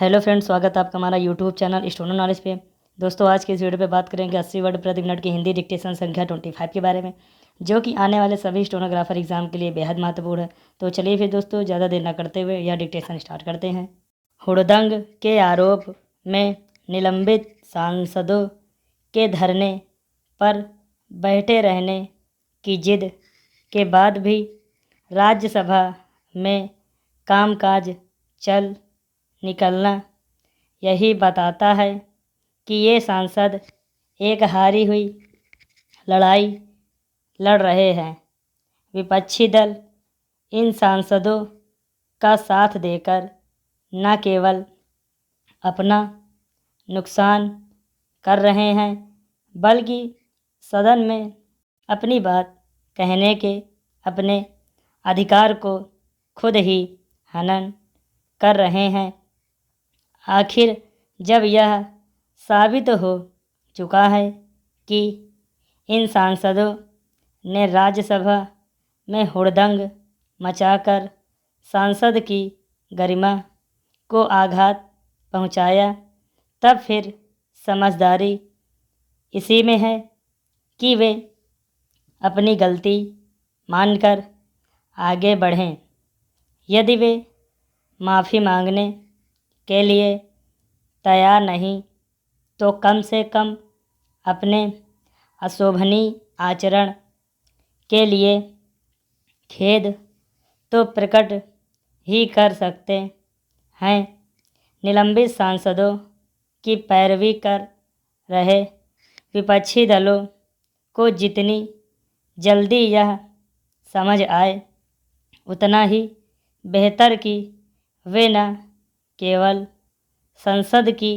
Hello friends, स्वागत है आपका हमारा यूट्यूब चैनल स्टूडेंट नॉलेज पे। दोस्तों, आज के इस वीडियो पे बात करेंगे 80 वर्ड प्रति मिनट की हिंदी डिक्टेशन संख्या 25 के बारे में, जो कि आने वाले सभी स्टेनोग्राफर एग्जाम के लिए बेहद महत्वपूर्ण है। तो चलिए फिर दोस्तों, ज़्यादा देर न करते हुए यह डिक्टेशन स्टार्ट करते हैं। हुड़दंग के आरोप में निलंबित सांसदों के धरने पर बैठे रहने की जिद के बाद भी राज्यसभा में कामकाज चल निकलना यही बताता है कि ये सांसद एक हारी हुई लड़ाई लड़ रहे हैं। विपक्षी दल इन सांसदों का साथ देकर न केवल अपना नुकसान कर रहे हैं, बल्कि सदन में अपनी बात कहने के अपने अधिकार को खुद ही हनन कर रहे हैं। आखिर जब यह साबित हो चुका है कि इन सांसदों ने राज्यसभा में हुड़दंग मचाकर सांसद की गरिमा को आघात पहुंचाया, तब फिर समझदारी इसी में है कि वे अपनी गलती मानकर आगे बढ़ें। यदि वे माफ़ी मांगने के लिए तैयार नहीं, तो कम से कम अपने अशोभनीय आचरण के लिए खेद तो प्रकट ही कर सकते हैं। निलंबित सांसदों की पैरवी कर रहे विपक्षी दलों को जितनी जल्दी यह समझ आए, उतना ही बेहतर कि वे न केवल संसद की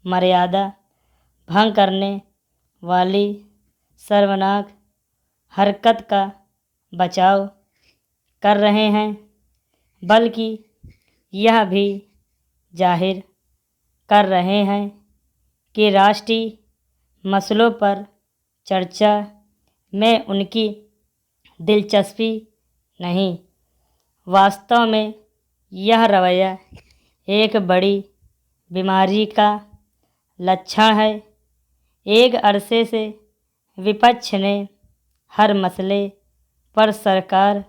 मर्यादा भंग करने वाली शर्मनाक हरकत का बचाव कर रहे हैं, बल्कि यह भी जाहिर कर रहे हैं कि राष्ट्रीय मसलों पर चर्चा में उनकी दिलचस्पी नहीं। वास्तव में यह रवैया एक बड़ी बीमारी का लक्षण है। एक अरसे से विपक्ष ने हर मसले पर सरकार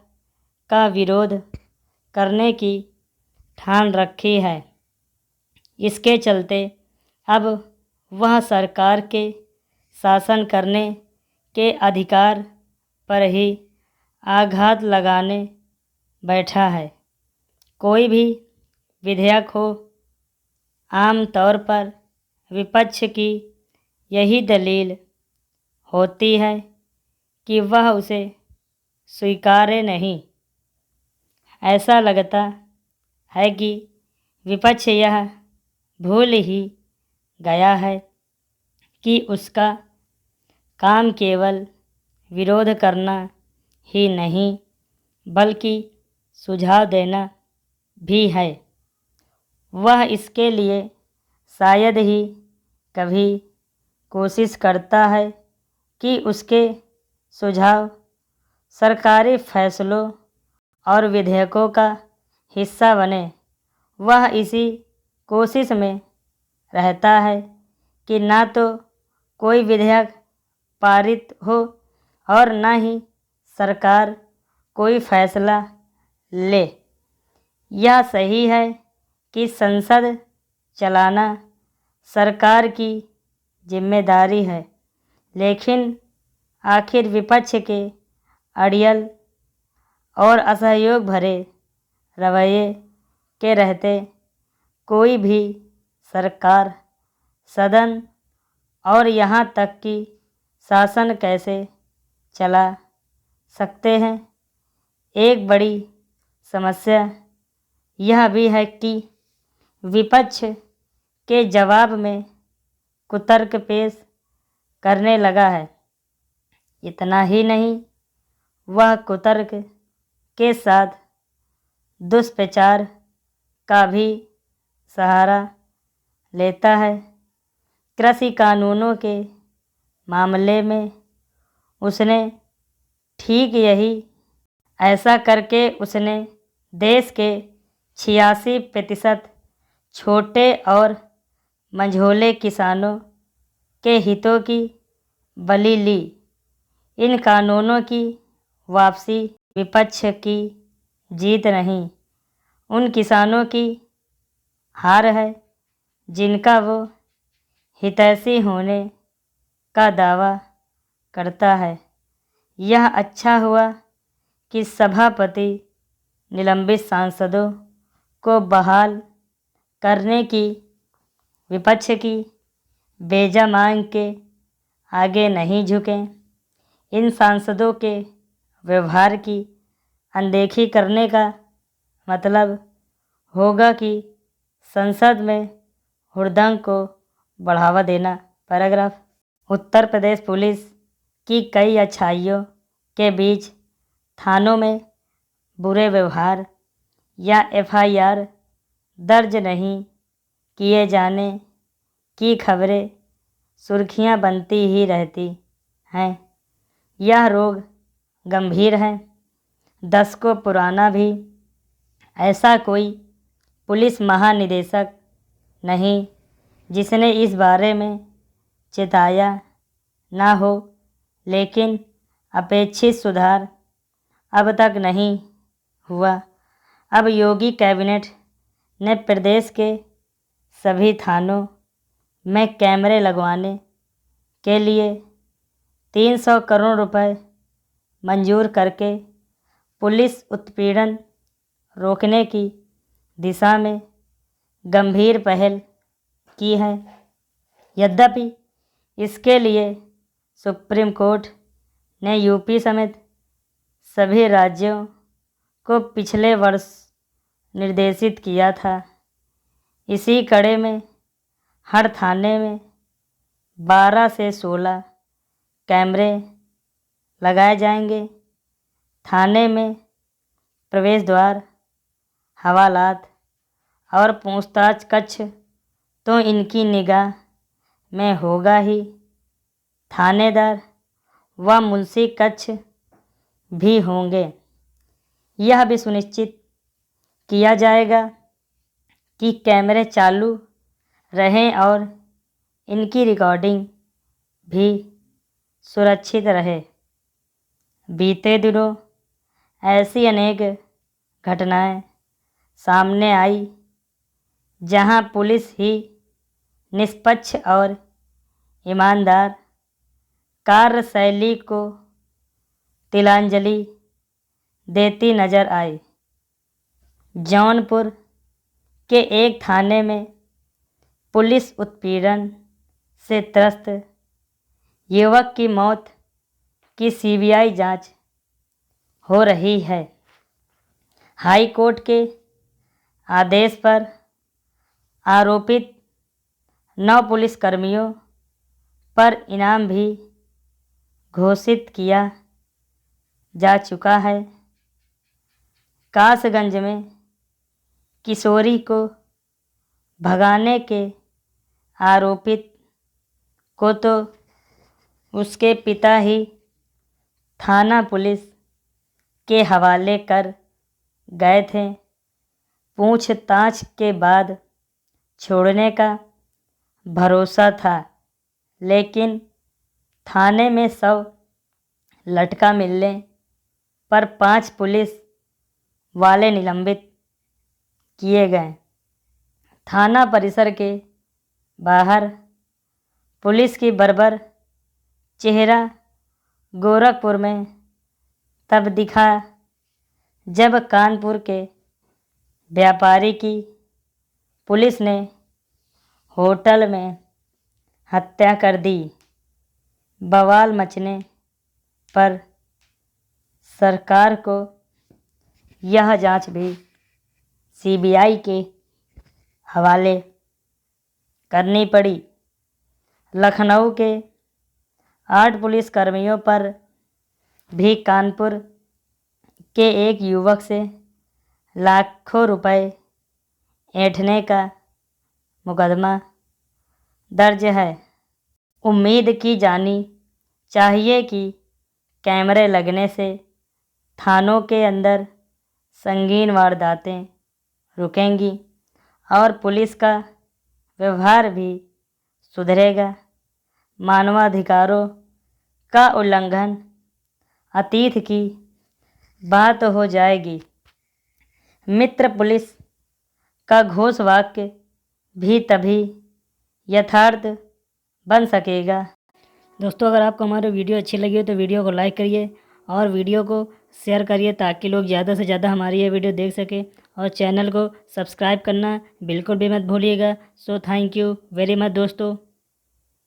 का विरोध करने की ठान रखी है। इसके चलते अब वह सरकार के शासन करने के अधिकार पर ही आघात लगाने बैठा है। कोई भी विधेयक हो, आम तौर पर विपक्ष की यही दलील होती है कि वह उसे स्वीकारे नहीं। ऐसा लगता है कि विपक्ष यह भूल ही गया है कि उसका काम केवल विरोध करना ही नहीं, बल्कि सुझाव देना भी है। वह इसके लिए शायद ही कभी कोशिश करता है कि उसके सुझाव सरकारी फैसलों और विधेयकों का हिस्सा बने। वह इसी कोशिश में रहता है कि ना तो कोई विधेयक पारित हो और न ही सरकार कोई फैसला ले। यह सही है कि संसद चलाना सरकार की जिम्मेदारी है, लेकिन आखिर विपक्ष के अड़ियल और असहयोग भरे रवैये के रहते कोई भी सरकार, सदन और यहाँ तक कि शासन कैसे चला सकते हैं। एक बड़ी समस्या यह भी है कि विपक्ष के जवाब में कुतर्क पेश करने लगा है। इतना ही नहीं, वह कुतर्क के साथ दुष्प्रचार का भी सहारा लेता है। कृषि कानूनों के मामले में उसने ठीक यही ऐसा करके उसने देश के 86% छोटे और मंझोले किसानों के हितों की बलि ली। इन कानूनों की वापसी विपक्ष की जीत नहीं, उन किसानों की हार है जिनका वो हितैषी होने का दावा करता है। यह अच्छा हुआ कि सभापति निलंबित सांसदों को बहाल करने की विपक्ष की बेजा मांग के आगे नहीं झुके। इन सांसदों के व्यवहार की अनदेखी करने का मतलब होगा कि संसद में हुड़दंग को बढ़ावा देना। पैराग्राफ। उत्तर प्रदेश पुलिस की कई अच्छाइयों के बीच थानों में बुरे व्यवहार या एफआईआर दर्ज नहीं किए जाने की खबरें सुर्खियां बनती ही रहती हैं। यह रोग गंभीर है। दशकों पुराना भी ऐसा कोई पुलिस महानिदेशक नहीं जिसने इस बारे में चेताया ना हो, लेकिन अपेक्षित सुधार अब तक नहीं हुआ। अब योगी कैबिनेट ने प्रदेश के सभी थानों में कैमरे लगवाने के लिए 300 करोड़ रुपए मंजूर करके पुलिस उत्पीड़न रोकने की दिशा में गंभीर पहल की है। यद्यपि इसके लिए सुप्रीम कोर्ट ने यूपी समेत सभी राज्यों को पिछले वर्ष निर्देशित किया था। इसी कड़े में हर थाने में 12 से 16 कैमरे लगाए जाएंगे। थाने में प्रवेश द्वार, हवालात और पूछताछ कक्ष तो इनकी निगाह में होगा ही। थानेदार व मुंशी कक्ष भी होंगे। यह भी सुनिश्चित किया जाएगा कि कैमरे चालू रहें और इनकी रिकॉर्डिंग भी सुरक्षित रहे। बीते दिनों ऐसी अनेक घटनाएं सामने आई जहां पुलिस ही निष्पक्ष और ईमानदार कार्यशैली को तिलांजलि देती नजर आई। जौनपुर के एक थाने में पुलिस उत्पीड़न से त्रस्त युवक की मौत की सीबीआई जांच हो रही है। हाई कोर्ट के आदेश पर आरोपित 9 पुलिसकर्मियों पर इनाम भी घोषित किया जा चुका है। कासगंज में किशोरी को भगाने के आरोपित को तो उसके पिता ही थाना पुलिस के हवाले कर गए थे। पूछताछ के बाद छोड़ने का भरोसा था, लेकिन थाने में शव लटका मिलने पर 5 पुलिस वाले निलंबित किए गए। थाना परिसर के बाहर पुलिस की बर्बर चेहरा गोरखपुर में तब दिखा जब कानपुर के व्यापारी की पुलिस ने होटल में हत्या कर दी। बवाल मचने पर सरकार को यह जांच भी सीबीआई के हवाले करनी पड़ी। लखनऊ के 8 पुलिसकर्मियों पर भी कानपुर के एक युवक से लाखों रुपए ऐंठने का मुकदमा दर्ज है। उम्मीद की जानी चाहिए कि कैमरे लगने से थानों के अंदर संगीन वारदातें रुकेंगी और पुलिस का व्यवहार भी सुधरेगा। मानवाधिकारों का उल्लंघन अतीत की बात हो जाएगी। मित्र पुलिस का घोष वाक्य भी तभी यथार्थ बन सकेगा। दोस्तों, अगर आपको हमारी वीडियो अच्छी लगी हो तो वीडियो को लाइक करिए और वीडियो को शेयर करिए ताकि लोग ज़्यादा से ज़्यादा हमारी ये वीडियो देख सकें, और चैनल को सब्सक्राइब करना बिल्कुल भी मत भूलिएगा। So thank you very much दोस्तों।